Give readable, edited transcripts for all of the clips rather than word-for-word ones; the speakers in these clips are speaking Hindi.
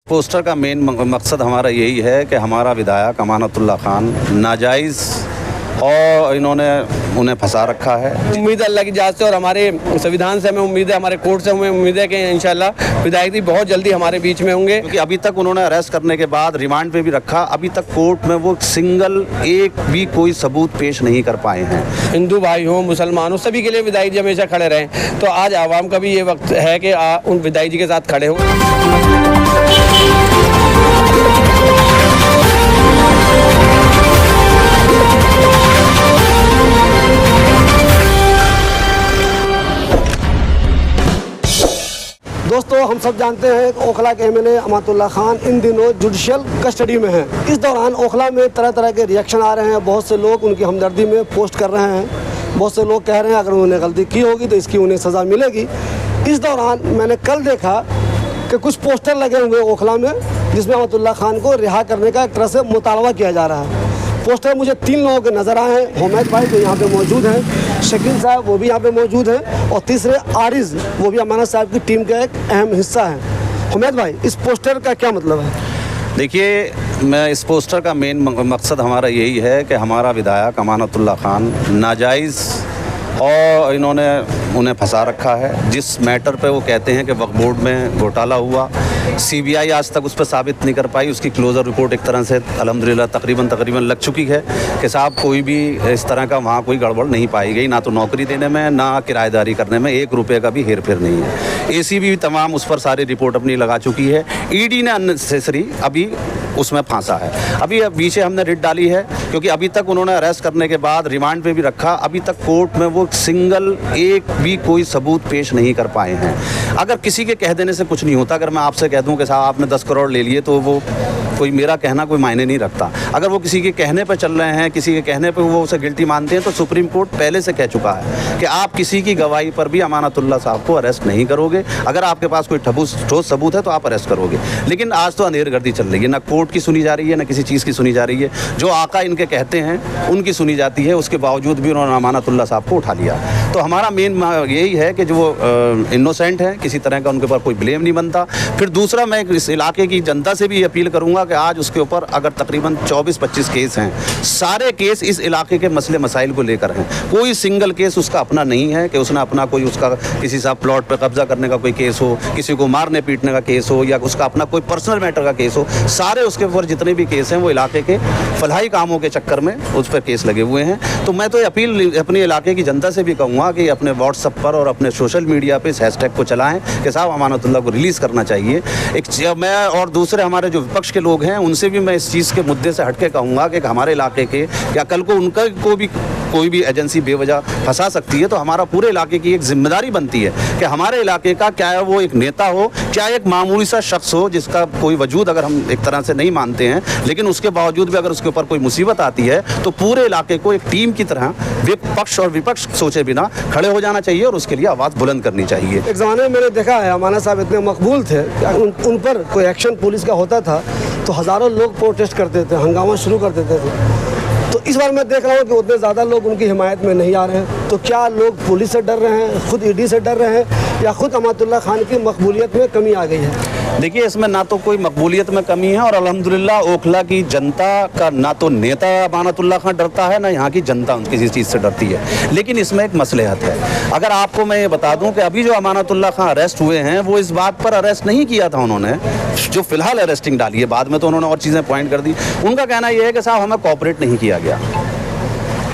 पोस्टर का मेन मकसद हमारा यही है कि हमारा विधायक अमानतुल्लाह खान नाजायज़ और इन्होंने उन्हें फंसा रखा है। उम्मीद है अल्लाह की जात से और हमारे संविधान से हमें उम्मीद है, हमारे कोर्ट से हमें उम्मीद है कि इंशाल्लाह विधायक जी बहुत जल्दी हमारे बीच में होंगे। क्योंकि अभी तक उन्होंने अरेस्ट करने के बाद रिमांड पे भी रखा, अभी तक कोर्ट में वो सिंगल एक भी कोई सबूत पेश नहीं कर पाए हैं। हिंदू भाई हो, मुसलमान हो, सभी के लिए विधायक जी हमेशा खड़े रहें। तो आज आवाम का भी ये वक्त है कि उन विधायक जी के साथ खड़े हों। दोस्तों, हम सब जानते हैं कि ओखला के एमएलए अमानतुल्लाह खान इन दिनों जुडिशियल कस्टडी में हैं। इस दौरान ओखला में तरह तरह के रिएक्शन आ रहे हैं। बहुत से लोग उनकी हमदर्दी में पोस्ट कर रहे हैं। बहुत से लोग कह रहे हैं अगर उन्होंने गलती की होगी तो इसकी उन्हें सज़ा मिलेगी। इस दौरान मैंने कल देखा कि कुछ पोस्टर लगे हुए ओखला में जिसमें अमानतुल्लाह खान को रिहा करने का एक तरह से मुतालबा किया जा रहा है। पोस्टर मुझे 3 लोगों के नज़र आए हैं। हुमैद भाई जो यहाँ पे मौजूद हैं, शकील साहब वो भी यहाँ पे मौजूद हैं, और तीसरे आरिज वो भी अमानत साहब की टीम का एक अहम हिस्सा है। हुमैद भाई, इस पोस्टर का क्या मतलब है? देखिए, मैं इस पोस्टर का मेन मकसद हमारा यही है कि हमारा विधायक अमानतुल्लाह खान नाजायज़ और इन्होंने उन्हें फंसा रखा है। जिस मैटर पे वो कहते हैं कि वक्फ बोर्ड में घोटाला हुआ, सीबीआई आज तक उस पर साबित नहीं कर पाई। उसकी क्लोज़र रिपोर्ट एक तरह से अल्हम्दुलिल्लाह तकरीबन लग चुकी है कि साहब कोई भी इस तरह का वहाँ कोई गड़बड़ नहीं पाई गई, ना तो नौकरी देने में ना किराएदारी करने में 1 रुपये का भी हेर फेर नहीं है। एसीबी भी तमाम उस पर सारी रिपोर्ट अपनी लगा चुकी है। ईडी ने अननेसेसरी अभी उसमें फांसा है। अभी पीछे हमने रिट डाली है क्योंकि अभी तक उन्होंने अरेस्ट करने के बाद रिमांड पे भी रखा, अभी तक कोर्ट में वो सिंगल एक भी कोई सबूत पेश नहीं कर पाए हैं। अगर किसी के कह देने से कुछ नहीं होता, अगर मैं आपसे कह दूं कि साहब आपने 10 करोड़ ले लिए तो वो कोई मेरा कहना कोई मायने नहीं रखता। अगर वो किसी के कहने पर चल रहे हैं, किसी के कहने पर वो उसे गिल्टी मानते हैं, तो सुप्रीम कोर्ट पहले से कह चुका है कि आप किसी की गवाही पर भी अमानतुल्लाह साहब को अरेस्ट नहीं करोगे। अगर आपके पास कोई ठोस सबूत है तो आप अरेस्ट करोगे। लेकिन आज तो अंधेरगर्दी चल रही है, ना कोर्ट की सुनी जा रही है ना किसी चीज़ की सुनी जा रही है। जो आका इनके कहते हैं उनकी सुनी जाती है, उसके बावजूद भी उन्होंने अमानतुल्लाह साहब को उठा लिया। तो हमारा मेन यही है कि जो इनोसेंट हैं, किसी तरह का उनके ऊपर कोई ब्लेम नहीं बनता। फिर दूसरा, मैं इस इलाके की जनता से भी अपील करूँगा कि आज उसके ऊपर अगर तकरीबन 24-25 केस हैं, सारे केस इस इलाके के मसले मसाइल को लेकर हैं। कोई सिंगल केस उसका अपना नहीं है कि उसने अपना कोई उसका किसी साहब प्लॉट पर कब्जा करने का कोई केस हो, किसी को मारने पीटने का केस हो, या उसका अपना कोई पर्सनल मैटर का केस हो। सारे उसके ऊपर जितने भी केस हैं वो इलाके के फलाही कामों के चक्कर में उस पर केस लगे हुए हैं। तो मैं तो अपील अपने इलाके की जनता से भी कहूँगा कि अपने व्हाट्सएप पर और अपने सोशल मीडिया पर इस हैशटैग को चलाएँ कि साहब अमानतुल्लाह को रिलीज़ करना चाहिए। मैं और दूसरे हमारे जो विपक्ष के लोग हैं उनसे भी मैं इस चीज़ के मुद्दे से हटके कहूँगा कि हमारे इलाके के या कल को उनका कोई भी एजेंसी बेवजह फंसा सकती है, तो हमारा पूरे इलाके की एक जिम्मेदारी बनती है कि हमारे इलाके का, क्या वो एक नेता हो, क्या एक मामूली सा शख्स हो जिसका कोई वजूद अगर हम एक तरह से नहीं मानते हैं, लेकिन उसके बावजूद भी अगर उसके ऊपर कोई मुसीबत आती है तो पूरे इलाके को एक टीम की तरह पक्ष और विपक्ष सोचे बिना खड़े हो जाना चाहिए और उसके लिए आवाज़ बुलंद करनी चाहिए। एक ज़माने में मैंने देखा है अमानत साहब इतने मकबूल थे कि उन पर कोई एक्शन पुलिस का होता था तो हज़ारों लोग प्रोटेस्ट करते थे, हंगामा शुरू कर देते थे। तो इस बार मैं देख रहा हूँ कि उतने ज़्यादा लोग उनकी हिमायत में नहीं आ रहे हैं। तो क्या लोग पुलिस से डर रहे हैं, खुद ईडी से डर रहे हैं, या खुद अमानतुल्लाह खान की मकबूलियत में कमी आ गई है? देखिए, इसमें ना तो कोई मकबूलियत में कमी है और अल्हम्दुलिल्लाह ओखला की जनता का ना तो नेता अमानतुल्लाह खान डरता है, ना यहाँ की जनता किसी चीज़ से डरती है। लेकिन इसमें एक मसलहत है। अगर आपको मैं ये बता दूं कि अभी जो अमानतुल्लाह खान अरेस्ट हुए हैं वो इस बात पर अरेस्ट नहीं किया था उन्होंने, जो फिलहाल अरेस्टिंग डाली है, बाद में तो उन्होंने और चीज़ें पॉइंट कर दी। उनका कहना यह है कि साहब हमें कोऑपरेट नहीं किया गया।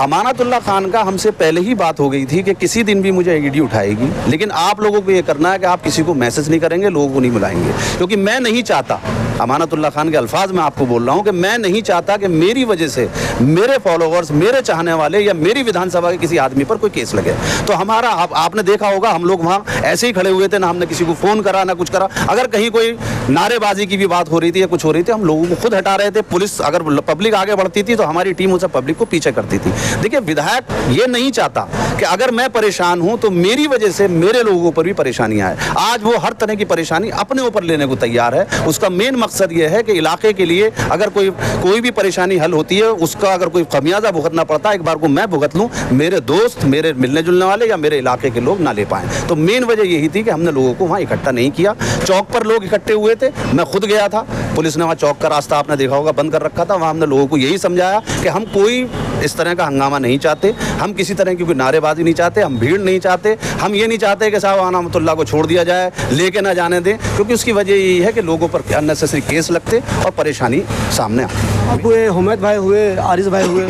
अमानतुल्लाह खान का हमसे पहले ही बात हो गई थी कि किसी दिन भी मुझे ईडी उठाएगी, लेकिन आप लोगों को ये करना है कि आप किसी को मैसेज नहीं करेंगे, लोगों को नहीं बुलाएंगे, क्योंकि मैं नहीं चाहता, अमानतुल्लाह खान के अल्फाज में आपको बोल रहा हूँ कि मैं नहीं चाहता कि मेरी वजह से मेरे फॉलोअर्स, मेरे चाहने वाले या मेरी विधानसभा के किसी आदमी पर कोई केस लगे। तो हमारा आपने देखा होगा, हम लोग वहाँ ऐसे ही खड़े हुए थे, ना हमने किसी को फ़ोन करा ना कुछ करा। अगर कहीं कोई नारेबाजी की भी बात हो रही थी या कुछ हो रही थी, हम लोगों को खुद हटा रहे थे। पुलिस, अगर पब्लिक आगे बढ़ती थी तो हमारी टीम उसे पब्लिक को पीछे करती थी। देखिए, विधायक ये नहीं चाहता कि अगर मैं परेशान हूँ तो मेरी वजह से मेरे लोगों पर भी परेशानी आए। आज वो हर तरह की परेशानी अपने ऊपर लेने को तैयार है। उसका मेन मकसद ये है कि इलाके के लिए अगर कोई भी परेशानी हल होती है, उसका अगर कोई खमियाजा भुगतना पड़ता है, एक बार को मैं भुगत लूँ, मेरे दोस्त, मेरे मिलने जुलने वाले या मेरे इलाके के लोग ना ले पाएँ। तो मेन वजह यही थी कि हमने लोगों को वहाँ इकट्ठा नहीं किया। चौक पर लोग इकट्ठे हुए थे, मैं खुद गया था, पुलिस ने वहाँ चौक का रास्ता आपने देखा होगा बंद कर रखा था। वहाँ हमने लोगों को यही समझाया कि हम कोई इस तरह का हंगामा नहीं चाहते, हम किसी तरह की कोई नारेबाजी नहीं चाहते, हम भीड़ नहीं चाहते, हम ये नहीं चाहते कि साहब अनामतुल्लाह को छोड़ दिया जाए, लेके ना जाने दें, क्योंकि उसकी वजह यही है कि लोगों पर अननेसेसरी केस लगते और परेशानी सामने आती। अब हुए हुमैद भाई हुए, आरिस भाई हुए,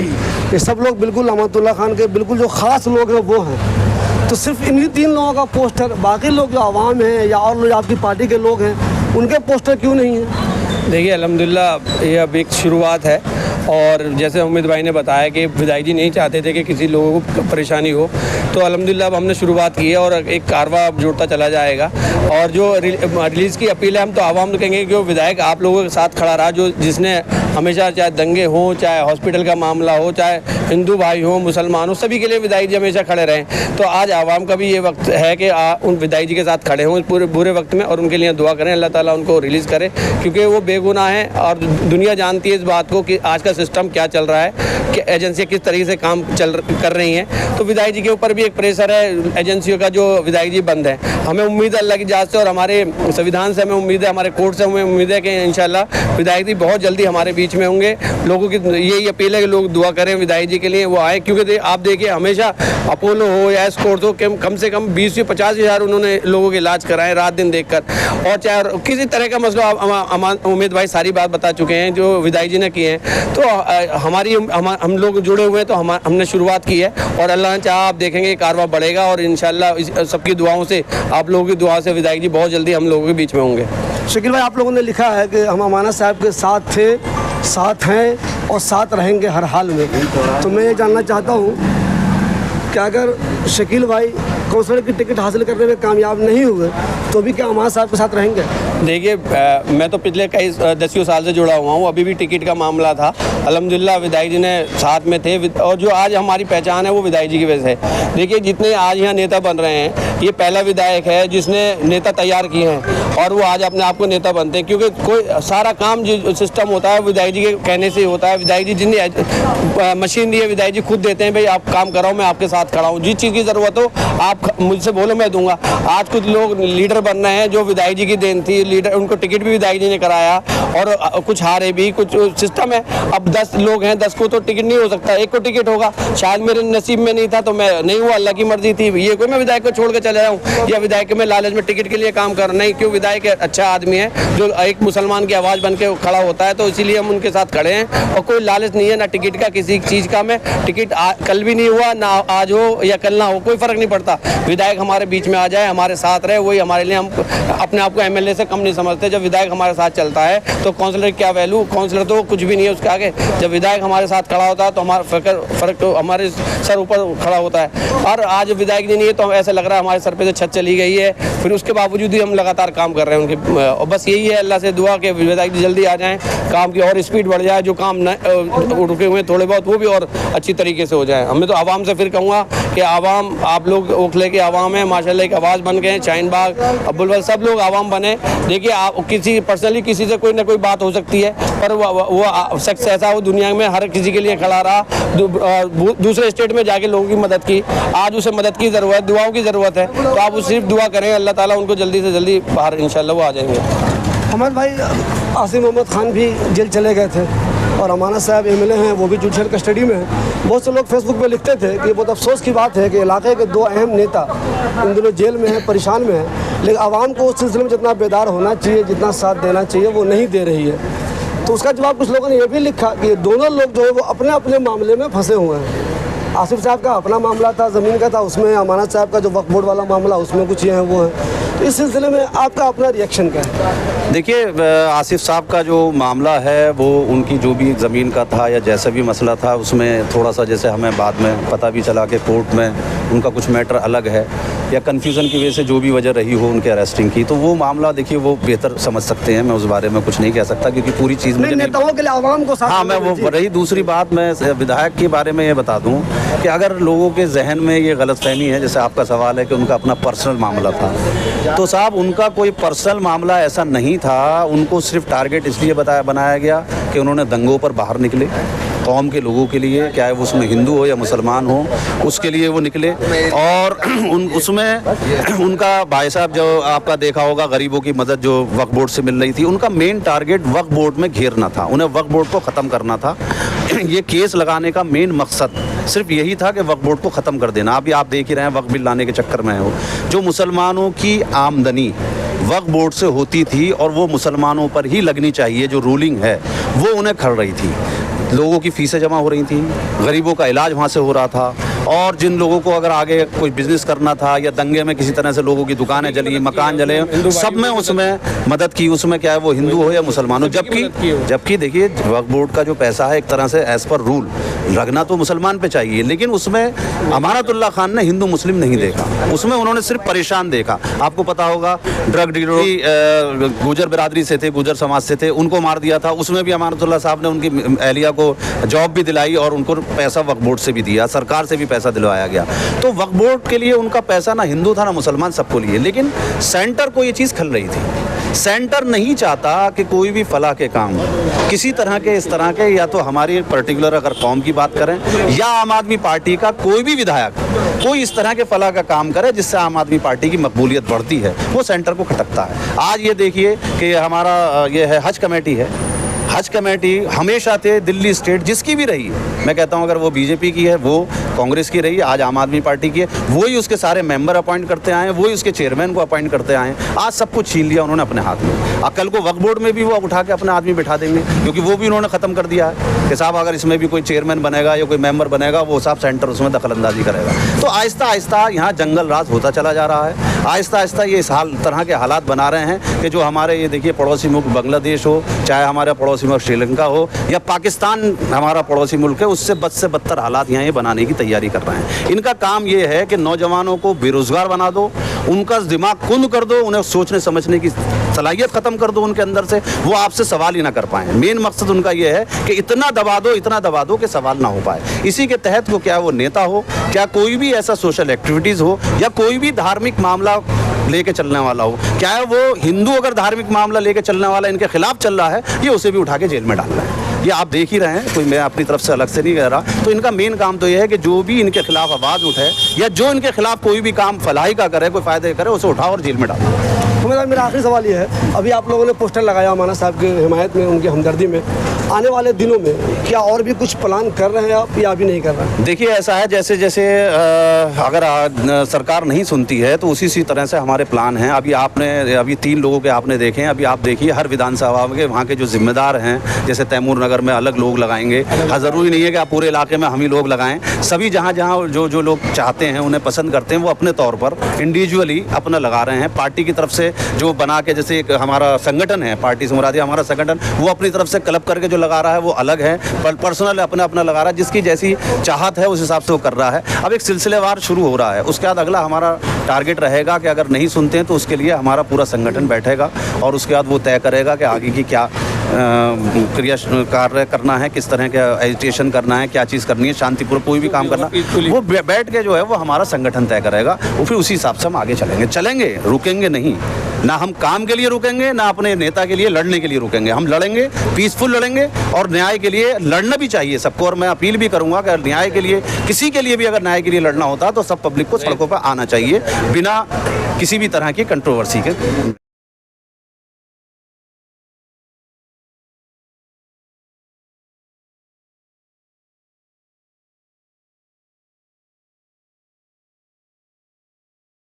ये सब लोग बिल्कुल अमातुल्लाह खान के बिल्कुल जो ख़ास लोग हैं वो हैं। तो सिर्फ इन्हीं 3 लोगों का पोस्टर, बाकी लोग जो आवाम हैं या और लोग आपकी पार्टी के लोग हैं, उनके पोस्टर क्यों नहीं हैं? देखिए अल्हम्दुलिल्लाह ये अब एक शुरुआत है, और जैसे उम्मीद भाई ने बताया कि विधायक जी नहीं चाहते थे कि किसी लोगों को परेशानी हो, तो अल्हम्दुलिल्लाह अब हमने शुरुआत की है और एक कारवा अब जुड़ता चला जाएगा। और जो रिलीज़ की अपील है, हम तो आवाम को कहेंगे कि वो विधायक आप लोगों के साथ खड़ा रहा, जो जिसने हमेशा, चाहे दंगे हों, चाहे हॉस्पिटल का मामला हो, चाहे हिंदू भाई हो, मुसलमान हो, सभी के लिए विधायक जी हमेशा खड़े रहें। तो आज आवाम का भी ये वक्त है कि उन विधायक जी के साथ खड़े हों पूरे बुरे वक्त में, और उनके लिए दुआ करें, अल्लाह ताला उनको रिलीज़ करे, क्योंकि वो बेगुनाह हैं और दुनिया जानती है इस बात को कि आज का सिस्टम क्या चल रहा है, कि एजेंसियाँ किस तरीके से काम कर रही हैं। तो विधायक जी के ऊपर भी एक प्रेशर है एजेंसियों का, जो विधायक जी बंद है। हमें उम्मीद है अल्लाह की जात से और हमारे संविधान से हमें उम्मीद है, हमारे कोर्ट से हमें उम्मीद है कि इंशाल्लाह विधायक जी बहुत जल्दी हमारे बीच में होंगे। लोगों की यही अपील है कि लोग दुआ करें विधायक जी के लिए, वो आए, क्योंकि आप देखिए हमेशा अपोलो हो या एस्कॉर्ट हो, कम से कम 20 से 50 हज़ार उन्होंने लोगों के इलाज कराए रात दिन देखकर। और चाहे किसी तरह का मसला, उम्मीद भाई सारी बात बता चुके हैं जो विधायक जी ने किए हैं। तो हम लोग जुड़े हुए हैं, तो हमने शुरुआत की है, और अल्लाह ने चाहा आप देखेंगे कारवा बढ़ेगा, और इंशाल्लाह सबकी दुआओं से, आप लोगों की दुआ से विधायक जी बहुत जल्दी हम लोगों के बीच में होंगे। शकील भाई, आप लोगों ने लिखा है कि हम अमाना साहब के साथ थे, साथ हैं और साथ रहेंगे हर हाल में। तो मैं ये जानना चाहता हूँ कि अगर शकील भाई काउंसलर की टिकट हासिल करने में कामयाब नहीं हुए, तो भी क्या अमाना साहब के साथ रहेंगे? देखिए मैं तो पिछले कई 10 साल से जुड़ा हुआ हूँ, अभी भी टिकट का मामला था, अल्हम्दुलिल्लाह विधायक जी ने साथ में थे, और जो आज हमारी पहचान है वो विधायक जी की वजह से। देखिए जितने आज यहाँ नेता बन रहे हैं, ये पहला विधायक है जिसने नेता तैयार किए हैं, और वो आज अपने आप को नेता बनते हैं, क्योंकि कोई सारा काम जो सिस्टम होता है विधायक जी के कहने से होता है। विधायक जी जितनी मशीन दी है, विधायक जी खुद देते हैं, भाई आप काम कराओ, मैं आपके साथ खड़ा हूँ, जिस चीज़ की ज़रूरत हो आप मुझसे बोलो, मैं दूंगा। आज कुछ लोग लीडर बन रहे हैं जो विधायक जी की देन थी, लीडर उनको टिकट भी विधायक जी ने कराया, और कुछ हारे भी, कुछ सिस्टम है। अब 10 लोग हैं, 10 को तो टिकट नहीं हो सकता, एक को टिकट होगा, शायद मेरे नसीब में नहीं था तो मैं नहीं हुआ, अल्लाह की मर्जी थी। ये कोई मैं विधायक को छोड़ के चले जाऊँ या विधायक के मैं लालच में टिकट के लिए काम कर नहीं, क्यों? विधायक अच्छा आदमी है जो एक मुसलमान की आवाज़ बन के खड़ा होता है, तो इसीलिए हम उनके साथ खड़े हैं, और कोई लालच नहीं है ना टिकट का, किसी चीज़ का। मैं टिकट कल भी नहीं हुआ, ना आज हो या कल ना हो, कोई फ़र्क नहीं पड़ता। विधायक हमारे बीच में आ जाए, हमारे साथ रहे, वही हमारे लिए, हम अपने आप को एमएलए से कम नहीं समझते। जब विधायक हमारे साथ चलता है तो काउंसलर की क्या वैल्यू, काउंसलर तो कुछ भी नहीं है उसके आगे। जब विधायक हमारे साथ खड़ा होता है तो हमारा फ़र्क तो हमारे सर ऊपर खड़ा होता है। और आज विधायक जी नहीं है तो ऐसा लग रहा है हमारे सर पे से छत चली गई है, फिर उसके बावजूद ही हम लगातार काम कर रहे हैं उनके। और बस यही है अल्लाह से दुआ कि विधायक जी जल्दी आ जाएँ, काम की और स्पीड बढ़ जाए, जो काम रुके हुए थोड़े बहुत वो भी और अच्छी तरीके से हो जाए। हमें तो आवाम से फिर कहूँगा कि आवाम, आप लोग ओखले के आवाम है, माशाल्लाह एक आवाज़ बन गए, शाहीन बाग, अब्बुल, सब लोग आवाम बने। देखिए आप किसी पर्सनली किसी से कोई ना कोई बात हो सकती है, पर वो शख्स ऐसा वो दुनिया में हर किसी के लिए खड़ा रहा, दूसरे स्टेट में जाके लोगों की मदद की, आज उसे मदद की ज़रूरत है, दुआओं की ज़रूरत है। तो आप सिर्फ दुआ करें, अल्लाह ताला उनको जल्दी से जल्दी बाहर इंशाल्लाह वो आ जाएंगे। हमारे भाई आसिम मोहम्मद खान भी जेल चले गए थे, और अमाना साहब एमएलए हैं, वो भी जुडिशल कस्टडी में हैं। बहुत से लोग फेसबुक पे लिखते थे कि बहुत अफसोस की बात है कि इलाके के 2 अहम नेता इन दिनों जेल में हैं, परेशान में हैं, लेकिन आवाम को उस सिलसिले में जितना बेदार होना चाहिए, जितना साथ देना चाहिए, वो नहीं दे रही है। तो उसका जवाब कुछ लोगों ने यह भी लिखा कि ये दोनों लोग जो है वो अपने अपने मामले में फंसे हुए हैं। आसिफ साहब का अपना मामला था, ज़मीन का था, उसमें अमानत साहब का जो वक्फ बोर्ड वाला मामला, उसमें कुछ ये है वो है। तो इस सिलसिले में आपका अपना रिएक्शन क्या है? देखिए आसिफ साहब का जो मामला है वो उनकी जो भी ज़मीन का था या जैसा भी मसला था, उसमें थोड़ा सा जैसे हमें बाद में पता भी चला कि कोर्ट में उनका कुछ मैटर अलग है, या कन्फ्यूज़न की वजह से जो भी वजह रही हो उनके अरेस्टिंग की, तो वो मामला देखिए वो बेहतर समझ सकते हैं, मैं उस बारे में कुछ नहीं कह सकता क्योंकि पूरी चीज़ मुझे नेताओं के लिए आवाम को साथ। हाँ, मैं वो रही। दूसरी बात मैं विधायक के बारे में ये बता दूं कि अगर लोगों के जहन में ये गलतफहमी है, जैसे आपका सवाल है कि उनका अपना पर्सनल मामला था, तो साहब उनका कोई पर्सनल मामला ऐसा नहीं था, उनको सिर्फ टारगेट इसलिए बनाया गया कि उन्होंने दंगों पर बाहर निकले, कौम के लोगों के लिए, चाहे वो उसमें हिंदू हो या मुसलमान हो, उसके लिए वो निकले। और उसमें उनका भाई साहब जो आपका देखा होगा गरीबों की मदद जो वक्फ बोर्ड से मिल रही थी, उनका मेन टारगेट वक्फ बोर्ड में घेरना था, उन्हें वक्फ बोर्ड को ख़त्म करना था। ये केस लगाने का मेन मकसद सिर्फ यही था कि वक्फ बोर्ड को ख़त्म कर देना। अभी आप देख ही रहे हैं वक्फ बिल लाने के चक्कर में हो, जो मुसलमानों की आमदनी वक्फ बोर्ड से होती थी और वो मुसलमानों पर ही लगनी चाहिए, जो रूलिंग है वो उन्हें खड़ रही थी। लोगों की फीसें जमा हो रही थी, गरीबों का इलाज वहाँ से हो रहा था, और जिन लोगों को अगर आगे कोई बिजनेस करना था या दंगे में किसी तरह से लोगों की दुकानें जली, मकान जले, सब में उसमें मदद की। उसमें क्या है, वो हिंदू हो या मुसलमान हो। जबकि देखिए वक्फ बोर्ड का जो पैसा है एक तरह से एज पर रूल लगना तो मुसलमान पे चाहिए, लेकिन उसमें अमानतुल्लाह खान ने हिंदू मुस्लिम नहीं देखा, उसमें उन्होंने सिर्फ परेशान देखा। आपको पता होगा ड्रग डीलर गुजर बिरादरी से थे, गुजर समाज से थे, उनको मार दिया था। उसमें भी अमानतुल्लाह साहब ने उनकी एहलिया को जॉब भी दिलाई और उनको पैसा वक्फ बोर्ड से भी दिया, सरकार से भी पैसा दिलवाया गया। तो वक्फ बोर्ड के लिए उनका पैसा ना हिंदू था ना मुसलमान, सबको लिए। लेकिन सेंटर को ये चीज़ खल रही थी। सेंटर नहीं चाहता कि कोई भी फलाह के काम किसी तरह के इस तरह के, या तो हमारी पर्टिकुलर अगर कौम की बात करें या आम आदमी पार्टी का कोई भी विधायक कोई इस तरह के फलाह का काम करे जिससे आम आदमी पार्टी की मकबूलियत बढ़ती है, वो सेंटर को खटकता है। आज ये देखिए कि हमारा ये है हज कमेटी है, हज कमेटी हमेशा से दिल्ली स्टेट जिसकी भी रही, मैं कहता हूँ अगर वो बीजेपी की है, वो कांग्रेस की रही, आज आम आदमी पार्टी की है, वही उसके सारे मेंबर अपॉइंट करते आए हैं, वही उसके चेयरमैन को अपॉइंट करते आए हैं। आज सब कुछ छीन लिया उन्होंने अपने हाथ में। कल को वक्फ बोर्ड में भी वो उठा के अपने आदमी बिठा देंगे, क्योंकि वो भी उन्होंने ख़त्म कर दिया है कि साहब अगर इसमें भी कोई चेयरमैन बनेगा या कोई मेंबर बनेगा, वो साहब सेंटर उसमें दखलंदाजी करेगा। तो आहिस्ता आहिस्ता यहाँ जंगल राज होता चला जा रहा है। आहिस्ता आहिस्ता ये इस तरह के हालात बना रहे हैं कि जो हमारे ये देखिए पड़ोसी मुल्क बांग्लादेश हो, चाहे हमारे पड़ोसी मुल्क श्रीलंका हो या पाकिस्तान हमारा पड़ोसी मुल्क है, उससे बद से बदतर हालात यहाँ ये बनाने की तैयारी कर रहे हैं। इनका काम ये है कि नौजवानों को बेरोजगार बना दो, उनका दिमाग कुंद कर दो, उन्हें सोचने समझने की सलाहियत ख़त्म कर दो उनके अंदर से, वो आपसे सवाल ही ना कर पाएँ। मेन मकसद उनका ये है कि इतना दबा दो कि सवाल ना हो पाए। इसी के तहत वो क्या वो नेता हो, क्या कोई भी ऐसा सोशल एक्टिविटीज़ हो या कोई भी धार्मिक मामला लेके चलने वाला हो, क्या है वो हिंदू अगर धार्मिक मामला लेके चलने वाला इनके खिलाफ चल रहा है, ये उसे भी उठा के जेल में डाल रहा है। ये आप देख ही रहे हैं, कोई मैं अपनी तरफ से अलग से नहीं कह रहा। तो इनका मेन काम तो ये है कि जो भी इनके खिलाफ आवाज़ उठे या जो इनके खिलाफ कोई भी काम फलाही का करे, कोई फ़ायदे करे, उसे उठाओ और जेल में डालो। तो मेरा आखिरी सवाल ये है, अभी आप लोगों ने पोस्टर लगाया अमाना साहब की हिमायत में, उनकी हमदर्दी में, आने वाले दिनों में क्या और भी कुछ प्लान कर रहे हैं आप या अभी नहीं कर रहे हैं? देखिए ऐसा है जैसे जैसे अगर सरकार नहीं सुनती है तो उसी तरह से हमारे प्लान हैं। अभी 3 लोगों के आपने देखे हैं। अभी आप देखिए हर विधानसभा के वहाँ के जो जिम्मेदार हैं, जैसे तैमूर नगर में अलग लोग लगाएंगे। ज़रूरी नहीं है कि आप पूरे इलाके में हम ही लोग लगाएं। सभी जहाँ जो लोग चाहते हैं, उन्हें पसंद करते हैं, वो अपने तौर पर इंडिविजुअली अपना लगा रहे हैं। पार्टी की तरफ से जो बना के, जैसे एक हमारा संगठन है, पार्टी से मुराद हमारा संगठन, वो अपनी तरफ से क्लब करके जो लगा रहा है वो अलग है, पर पर्सनल अपना लगा रहा है, जिसकी जैसी चाहत है उस हिसाब से वो कर रहा है। अब एक सिलसिलेवार शुरू हो रहा है। उसके बाद अगला हमारा टारगेट रहेगा कि अगर नहीं सुनते हैं तो उसके लिए हमारा पूरा संगठन बैठेगा और उसके बाद वो तय करेगा कि आगे की क्या क्रिया कार्य करना है, किस तरह का एजिटेशन करना है, क्या चीज़ करनी है, शांतिपूर्वक कोई भी काम करना, वो बैठ के जो है वो हमारा संगठन तय करेगा। वो फिर उसी हिसाब से हम आगे चलेंगे, रुकेंगे नहीं। ना हम काम के लिए रुकेंगे, ना अपने नेता के लिए लड़ने के लिए रुकेंगे। हम लड़ेंगे, पीसफुल लड़ेंगे, और न्याय के लिए लड़ना भी चाहिए सबको। और मैं अपील भी करूंगा कि न्याय के लिए, किसी के लिए भी अगर न्याय के लिए लड़ना होता तो सब पब्लिक को सड़कों पर आना चाहिए बिना किसी भी तरह की कंट्रोवर्सी के।